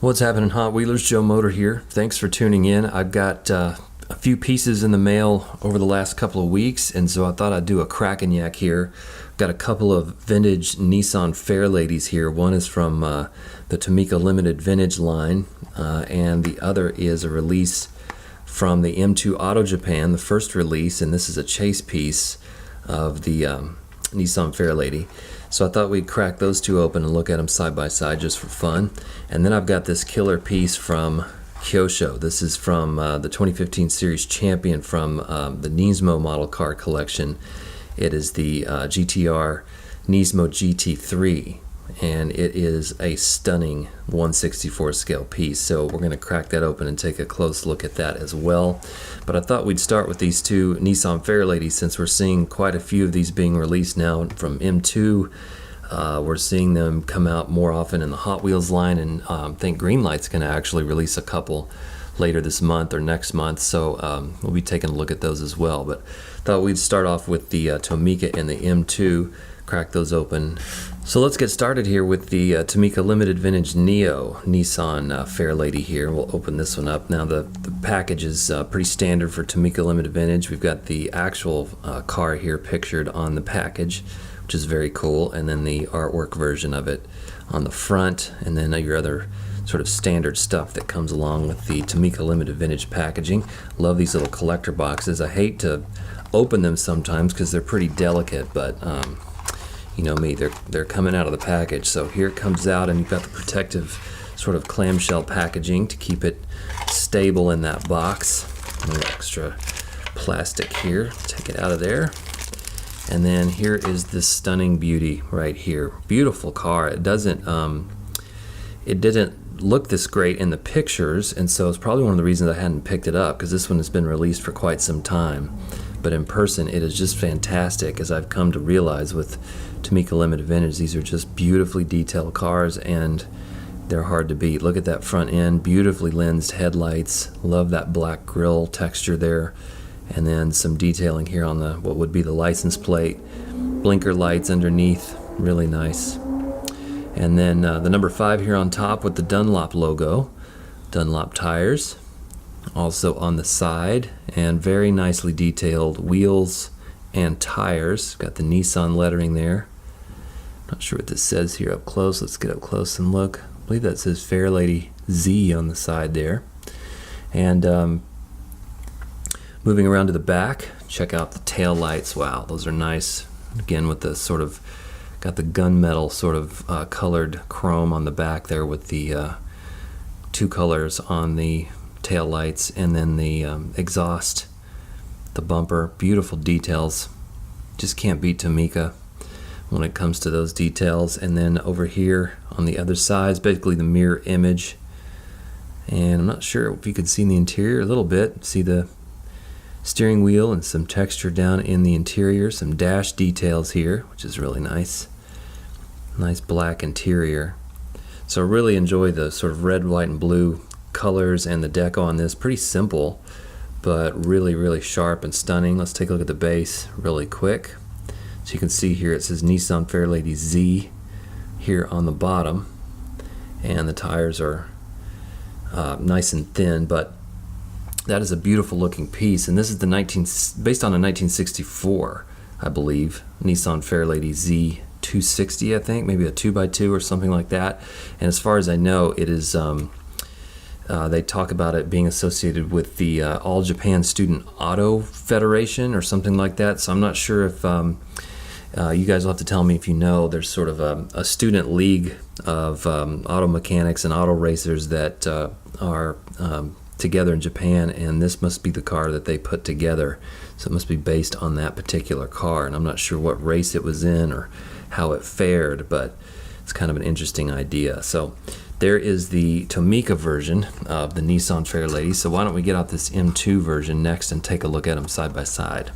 What's happening, Hot Wheelers? Joe Motor here. Thanks for tuning in. I've got a few pieces in the mail over the last couple of weeks, and so I thought I'd do a crackin' yak here. Got a couple of vintage Nissan Fairladys here. One is from the Tomica Limited Vintage line, and the other is a release from the M2 Auto Japan, the first release, and this is a chase piece of the Nissan Fairlady. So I thought we'd crack those two open and look at them side by side just for fun. And then I've got this killer piece from Kyosho. This is from the 2015 Series Champion from the Nismo model car collection. It is the GT-R Nismo GT3, and it is a stunning 1/64 scale piece. So we're going to crack that open and take a close look at that as well. But I thought we'd start with these two Nissan Fairlady, since we're seeing quite a few of these being released now from M2. We're seeing them come out more often in the Hot Wheels line, and I think Greenlight's going to actually release a couple later this month or next month, so we'll be taking a look at those as well. But thought we'd start off with the Tomica and the M2, crack those open. So let's get started here with the Tomica Limited Vintage Neo Nissan Fairlady here. We'll open this one up. Now the package is pretty standard for Tomica Limited Vintage. We've got the actual car here pictured on the package, which is very cool, and then the artwork version of it on the front, and then your other sort of standard stuff that comes along with the Tomica Limited Vintage packaging. Love these little collector boxes. I hate to open them sometimes because they're pretty delicate, but you know me, they're coming out of the package. So here it comes out, and you've got the protective sort of clamshell packaging to keep it stable in that box. A little extra plastic here, take it out of there. And then here is this stunning beauty right here. Beautiful car. It didn't look this great in the pictures, and so it's probably one of the reasons I hadn't picked it up, because this one has been released for quite some time. But in person, it is just fantastic, as I've come to realize with Tomica Limited Vintage. These are just beautifully detailed cars, and they're hard to beat. Look at that front end, beautifully lensed headlights. Love that black grille texture there. And then some detailing here on the what would be the license plate. Blinker lights underneath, really nice. And then the number 5 here on top with the Dunlop logo. Dunlop tires. Also on the side, and very nicely detailed wheels and tires. Got the Nissan lettering there. Not sure what this says here up close. Let's get up close and look. I believe that says Fairlady Z on the side there. And moving around to the back, check out the tail lights. Wow, those are nice. Again, with the sort of, got the gunmetal sort of colored chrome on the back there, with the two colors on the tail lights, and then the exhaust, the bumper. Beautiful details. Just can't beat Tomica when it comes to those details. And then over here on the other side is basically the mirror image, and I'm not sure if you can see in the interior a little bit. See the steering wheel and some texture down in the interior, some dash details here, which is really nice. Nice black interior. So I really enjoy the sort of red, white, and blue colors and the deco on this. Pretty simple, but really, really sharp and stunning. Let's take a look at the base really quick. So you can see here it says Nissan Fairlady Z here on the bottom, and the tires are nice and thin, but that is a beautiful looking piece. And this is the based on a 1964, I believe, Nissan Fairlady Z260, I think, maybe a 2x2 or something like that. And as far as I know, it is they talk about it being associated with the All Japan Student Auto Federation or something like that. So I'm not sure if you guys will have to tell me if you know. There's sort of a student league of auto mechanics and auto racers that are together in Japan, and this must be the car that they put together. So it must be based on that particular car, and I'm not sure what race it was in or how it fared, but it's kind of an interesting idea. So there is the Tomica version of the Nissan Fairlady. So why don't we get out this M2 version next and take a look at them side by side.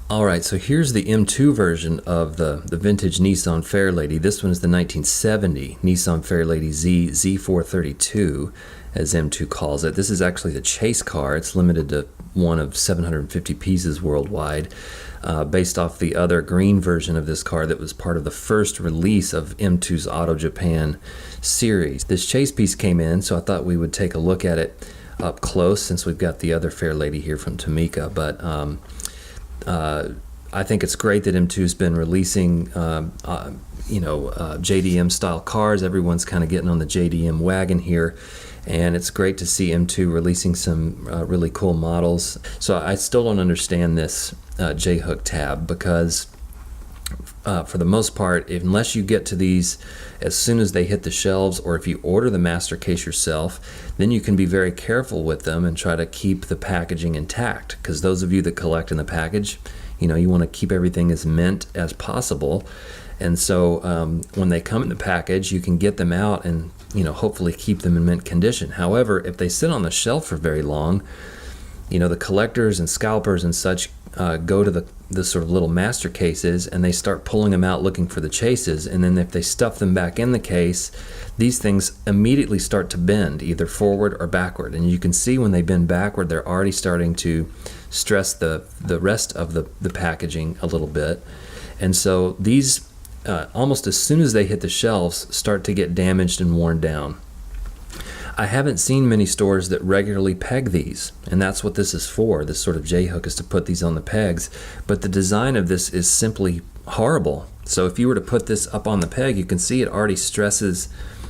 Alright, so here's the M2 version of the vintage Nissan Fairlady. This one is the 1970 Nissan Fairlady Z432, as M2 calls it. This is actually the chase car. It's limited to one of 750 pieces worldwide. based off the other green version of this car that was part of the first release of M2's Auto Japan series. This chase piece came in, so I thought we would take a look at it up close since we've got the other Fairlady here from Tomica. But I think it's great that M2's been releasing JDM style cars. Everyone's kind of getting on the JDM wagon here, and it's great to see M2 releasing some really cool models. So I still don't understand this J-hook tab, because for the most part, unless you get to these as soon as they hit the shelves, or if you order the master case yourself, then you can be very careful with them and try to keep the packaging intact, because those of you that collect in the package, you want to keep everything as mint as possible. And so when they come in the package, you can get them out and hopefully keep them in mint condition. However, if they sit on the shelf for very long, the collectors and scalpers and such go to the sort of little master cases, and they start pulling them out looking for the chases. And then if they stuff them back in the case, these things immediately start to bend either forward or backward. And you can see when they bend backward, they're already starting to stress the rest of the packaging a little bit. And so these almost as soon as they hit the shelves start to get damaged and worn down. I haven't seen many stores that regularly peg these, and that's what this is for. This sort of J-hook is to put these on the pegs, but the design of this is simply horrible. So if you were to put this up on the peg, you can see it already stresses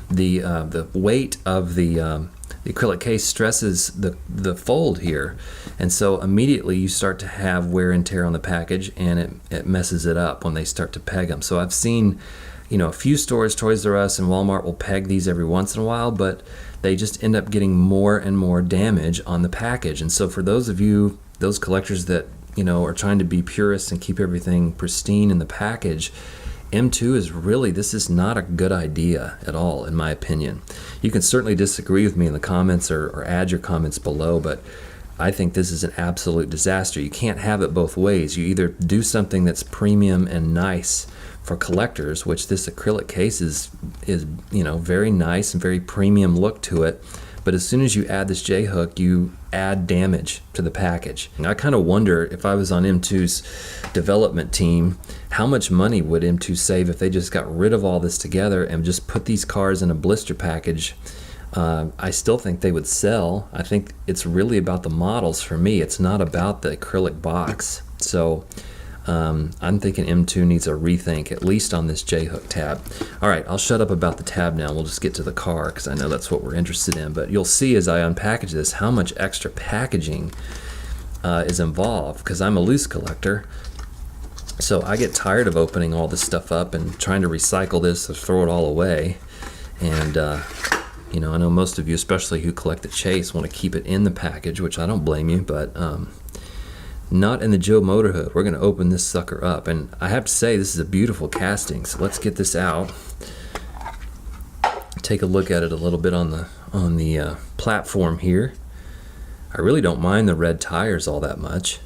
the weight of the acrylic case stresses the fold here, and so immediately you start to have wear and tear on the package, and it messes it up when they start to peg them. So I've seen a few stores, Toys R Us and Walmart, will peg these every once in a while, but they just end up getting more and more damage on the package. And so for those of you, those collectors that are trying to be purists and keep everything pristine in the package, M2 is really, this is not a good idea at all, in my opinion. You can certainly disagree with me in the comments or add your comments below, but I think this is an absolute disaster. You can't have it both ways. You either do something that's premium and nice for collectors, which this acrylic case is very nice and very premium look to it, but as soon as you add this J-hook, you add damage to the package. And I kind of wonder, if I was on M2's development team, how much money would M2 save if they just got rid of all this together and just put these cars in a blister package. I still think they would sell. I think it's really about the models for me. It's not about the acrylic box. So I'm thinking M2 needs a rethink, at least on this J-hook tab. All right, I'll shut up about the tab now. We'll just get to the car, because I know that's what we're interested in. But you'll see as I unpackage this how much extra packaging is involved, because I'm a loose collector. So I get tired of opening all this stuff up and trying to recycle this or throw it all away. And I know most of you, especially who collect the chase, want to keep it in the package, which I don't blame you, but not in the Joe Motor Hood. We're going to open this sucker up, and I have to say this is a beautiful casting. So let's get this out, take a look at it a little bit on the platform here. I really don't mind the red tires all that much.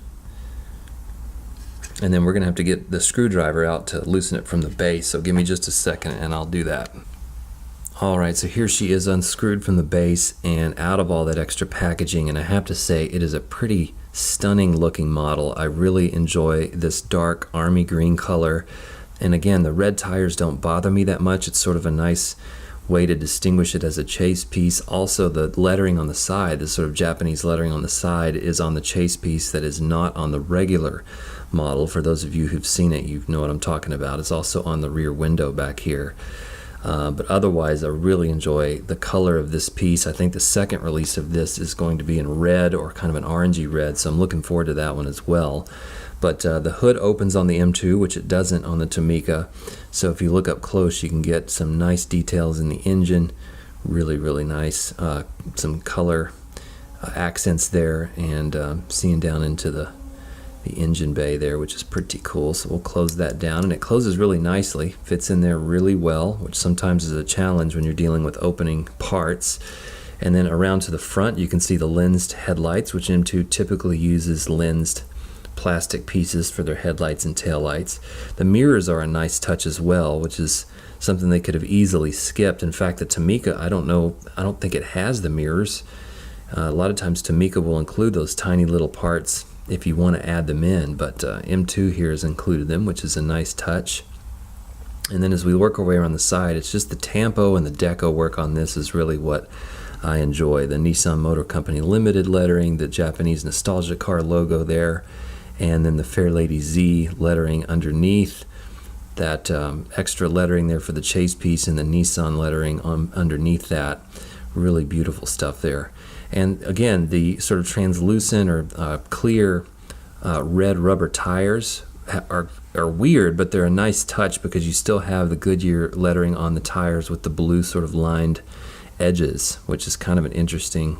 And then we're going to have to get the screwdriver out to loosen it from the base, so give me just a second and I'll do that. Alright, so here she is unscrewed from the base and out of all that extra packaging, and I have to say it is a pretty stunning looking model. I really enjoy this dark army green color, and again, the red tires don't bother me that much. It's sort of a nice way to distinguish it as a chase piece. Also, the lettering on the side, this sort of Japanese lettering on the side, is on the chase piece that is not on the regular model. For those of you who've seen it, you know what I'm talking about. It's also on the rear window back here. But otherwise, I really enjoy the color of this piece. I think the second release of this is going to be in red, or kind of an orangey red, so I'm looking forward to that one as well. But the hood opens on the M2, which it doesn't on the Tomica. So if you look up close, you can get some nice details in the engine. Really, really nice. Some color accents there, and seeing down into the engine bay there, which is pretty cool. So we'll close that down, and it closes really nicely, fits in there really well, which sometimes is a challenge when you're dealing with opening parts. And then around to the front, you can see the lensed headlights, which M2 typically uses lensed plastic pieces for their headlights and taillights. The mirrors are a nice touch as well, which is something they could have easily skipped. In fact, the Tomica, I don't think it has the mirrors. A lot of times Tomica will include those tiny little parts if you want to add them in, but M2 here has included them, which is a nice touch. And then as we work our way around the side, it's just the Tampo and the deco work on this is really what I enjoy. The Nissan Motor Company Limited lettering, the Japanese nostalgia car logo there, and then the Fairlady Z lettering underneath. That extra lettering there for the chase piece and the Nissan lettering underneath that. Really beautiful stuff there. And again, the sort of translucent or clear red rubber tires are weird, but they're a nice touch because you still have the Goodyear lettering on the tires with the blue sort of lined edges, which is kind of an interesting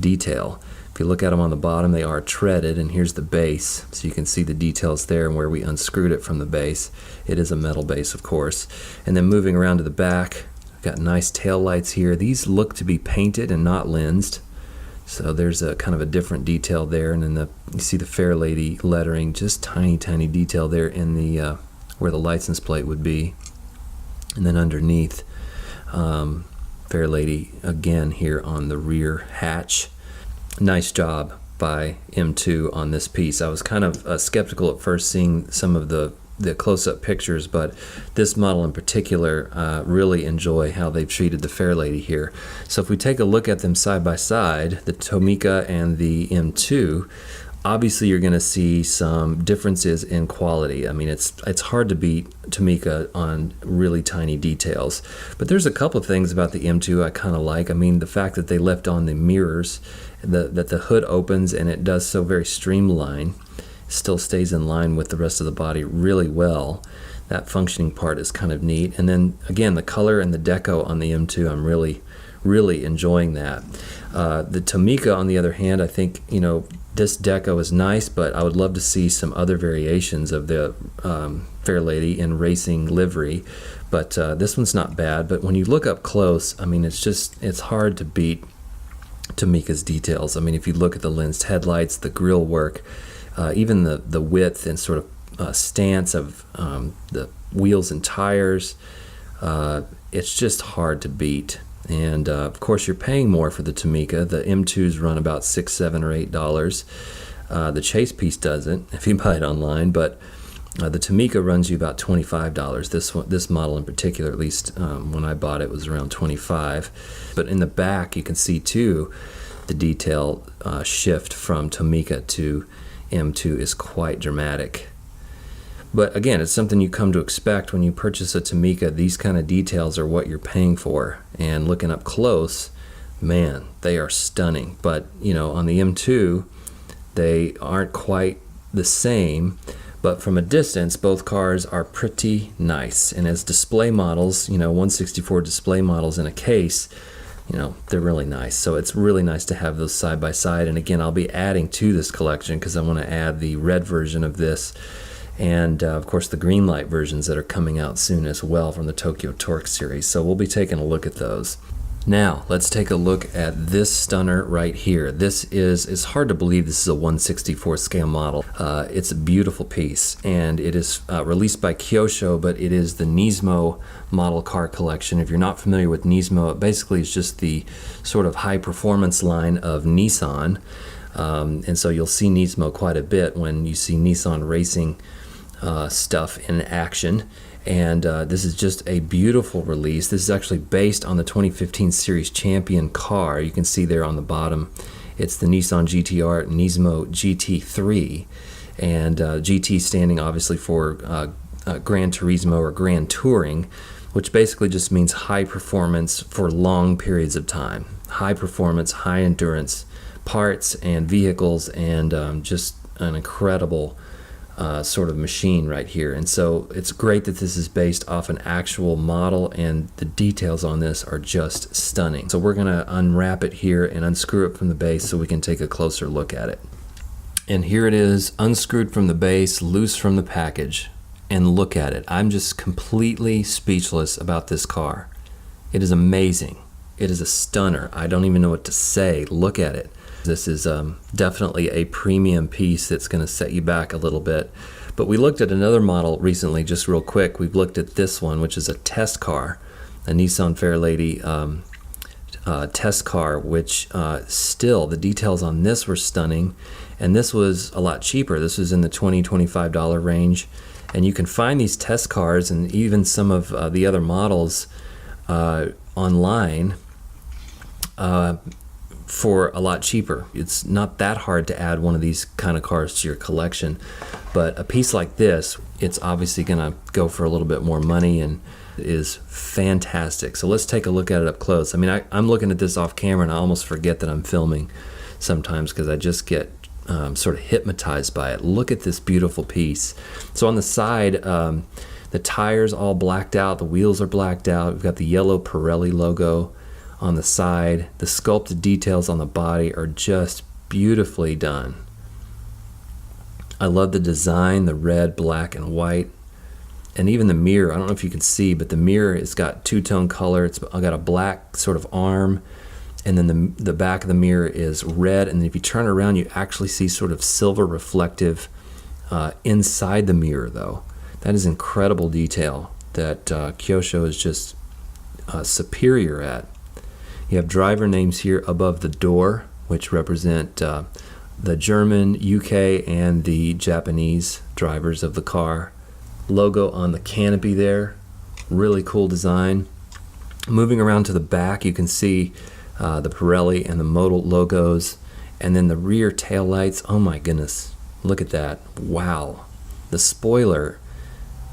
detail. If you look at them on the bottom, they are treaded, and here's the base, so you can see the details there and where we unscrewed it from the base. It is a metal base, of course. And then moving around to the back, we've got nice tail lights here. These look to be painted and not lensed, so there's a kind of a different detail there. And then you see the Fairlady lettering, just tiny detail there in the where the license plate would be. And then underneath, Fairlady again here on the rear hatch. Nice job by M2 on this piece. I was kind of skeptical at first seeing some of the close-up pictures, but this model in particular, really enjoy how they've treated the Fairlady here. So if we take a look at them side by side, the Tomica and the M2, obviously you're going to see some differences in quality. I mean, it's hard to beat Tomica on really tiny details, but there's a couple of things about the M2 I kind of like. I mean, the fact that they left on the mirrors, that the hood opens and it does so very streamlined, still stays in line with the rest of the body really well. That functioning part is kind of neat. And then again, the color and the deco on the M2, I'm really enjoying that. The Tomica, on the other hand, I think, you know, this deco is nice, but I would love to see some other variations of the Fairlady in racing livery. But this one's not bad. But when you look up close, I mean, it's hard to beat Tomica's details. I mean, if you look at the lensed headlights, the grille work, even the width and sort of stance of the wheels and tires, it's just hard to beat. And of course, you're paying more for the Tomica. The M2s run about $6, $7, or $8. The chase piece doesn't, if you buy it online, but the Tomica runs you about $25. This model in particular, at least when I bought it, was around $25. But in the back, you can see too, the detail shift from Tomica to M2 is quite dramatic. But again, it's something you come to expect when you purchase a Tomica. These kind of details are what you're paying for. And looking up close, man, they are stunning. But, you know, on the M2, they aren't quite the same. But from a distance, both cars are pretty nice. And as display models, you know, 164 display models in a case, you know, they're really nice. So it's really nice to have those side by side. And again, I'll be adding to this collection because I want to add the red version of this. And of course the green light versions that are coming out soon as well from the Tokyo Torque series. So we'll be taking a look at those. Now let's take a look at this stunner right here. It's hard to believe this is a 1/64 scale model. It's a beautiful piece, and it is released by Kyosho, but it is the Nismo model car collection. If you're not familiar with Nismo, it basically is just the sort of high performance line of Nissan. And so you'll see Nismo quite a bit when you see Nissan racing stuff in action. And this is just a beautiful release. This is actually based on the 2015 series champion car. You can see there on the bottom, it's the Nissan GT-R Nismo GT3, and GT standing obviously for Gran Turismo or Grand Touring, which basically just means high performance for long periods of time. High performance, high endurance parts and vehicles, and just an incredible sort of machine right here. And so it's great that this is based off an actual model, and the details on this are just stunning. So we're going to unwrap it here and unscrew it from the base so we can take a closer look at it. And here it is, unscrewed from the base, loose from the package. And look at it. I'm just completely speechless about this car. It is amazing. It is a stunner. I don't even know what to say. Look at it. This is definitely a premium piece that's going to set you back a little bit. But we looked at another model recently, just real quick. We've looked at this one, which is a test car, a Nissan Fairlady test car, which still, the details on this were stunning. and this was a lot cheaper. This was in the $20–25 range, and you can find these test cars and even some of the other models online for a lot cheaper. It's not that hard to add one of these kind of cars to your collection, but a piece like this, it's obviously gonna go for a little bit more money and is fantastic. So let's take a look at it up close. I mean, I'm looking at this off camera and I almost forget that I'm filming sometimes because I just get sort of hypnotized by it. Look at this beautiful piece. So on the side, the tires all blacked out, the wheels are blacked out. We've got the yellow Pirelli logo on the side. The sculpted details on the body are just beautifully done. I love the design, the red, black, and white. And even the mirror, I don't know if you can see, but the mirror has got two-tone color. It's got a black sort of arm, and then the back of the mirror is red, and then if you turn it around, you actually see sort of silver reflective inside the mirror, though. That is incredible detail that Kyosho is just superior at. You have driver names here above the door, which represent the German, UK, and the Japanese drivers of the car. Logo on the canopy there, really cool design. Moving around to the back, you can see the Pirelli and the Model logos, and then the rear tail lights. Oh my goodness, look at that. Wow. The spoiler,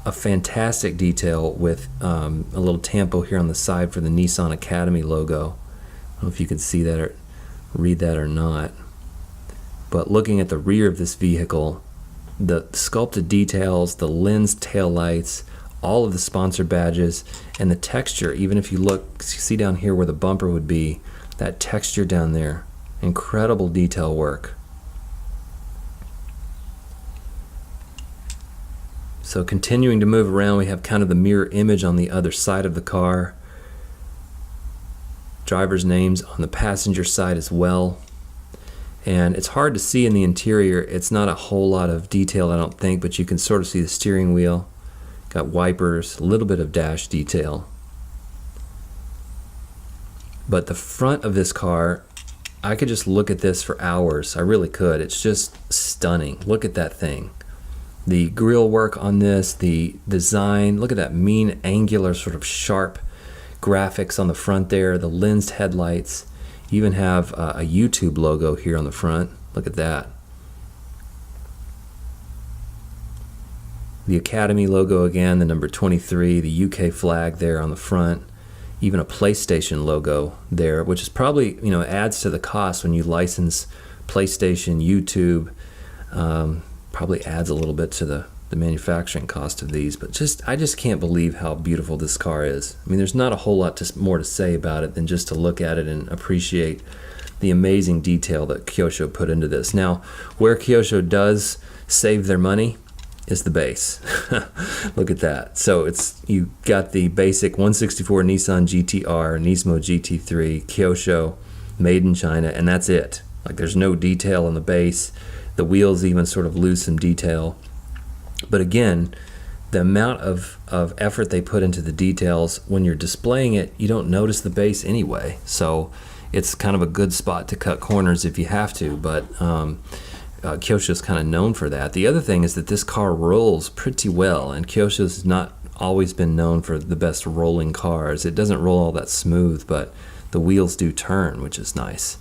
a fantastic detail with a little tampo here on the side for the Nissan Academy logo. I don't know if you can see that or read that or not, but looking at the rear of this vehicle, the sculpted details, the lens tail lights, all of the sponsor badges, and the texture, even if you look, see down here where the bumper would be, that texture down there, incredible detail work. So continuing to move around, we have kind of the mirror image on the other side of the car. Driver's names on the passenger side as well. And it's hard to see in the interior. It's not a whole lot of detail, I don't think, but you can sort of see the steering wheel. Got wipers, a little bit of dash detail. But the front of this car, I could just look at this for hours. I really could. It's just stunning. Look at that thing. The grille work on this, the design, look at that mean, angular, sort of sharp graphics on the front there, the lensed headlights. You even have a YouTube logo here on the front. Look at that. The Academy logo again, the number 23, the UK flag there on the front. Even a PlayStation logo there, which is probably, you know, adds to the cost when you license PlayStation, YouTube. Probably adds a little bit to the manufacturing cost of these, but I just can't believe how beautiful this car is. I mean, there's not a whole lot more to say about it than just to look at it and appreciate the amazing detail that Kyosho put into this. Now, where Kyosho does save their money is the base. Look at that. So you got the basic 164 Nissan GT-R Nismo GT3 Kyosho, made in China, and that's it. Like, there's no detail on the base. The wheels even sort of lose some detail. But again, the amount of effort they put into the details, when you're displaying it, you don't notice the base anyway. So it's kind of a good spot to cut corners if you have to, but Kyosho's kind of known for that. The other thing is that this car rolls pretty well, and Kyosho's not always been known for the best rolling cars. It doesn't roll all that smooth, but the wheels do turn, which is nice.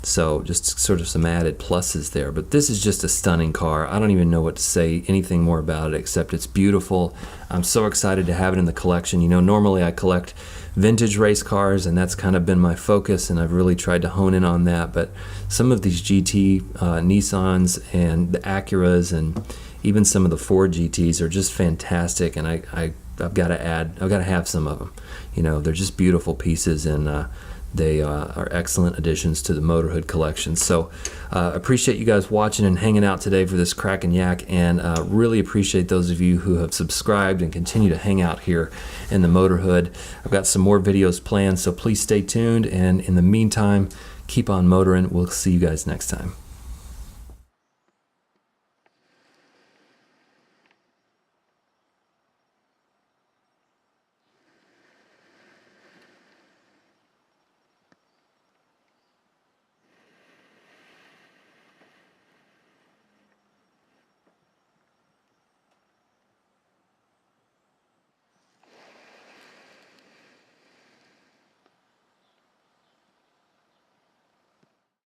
So just sort of some added pluses there. But this is just a stunning car. I don't even know what to say anything more about it except it's beautiful. I'm so excited to have it in the collection. You know, normally I collect vintage race cars, and that's kind of been my focus, and I've really tried to hone in on that. But some of these GT Nissans and the Acuras and even some of the Ford GTs are just fantastic, and I've got to have some of them. You know, they're just beautiful pieces, and they are excellent additions to the Motorhood collection. So appreciate you guys watching and hanging out today for this Crackin' Yak, and really appreciate those of you who have subscribed and continue to hang out here in the Motorhood. I've got some more videos planned, so please stay tuned, and in the meantime, keep on motoring. We'll see you guys next time.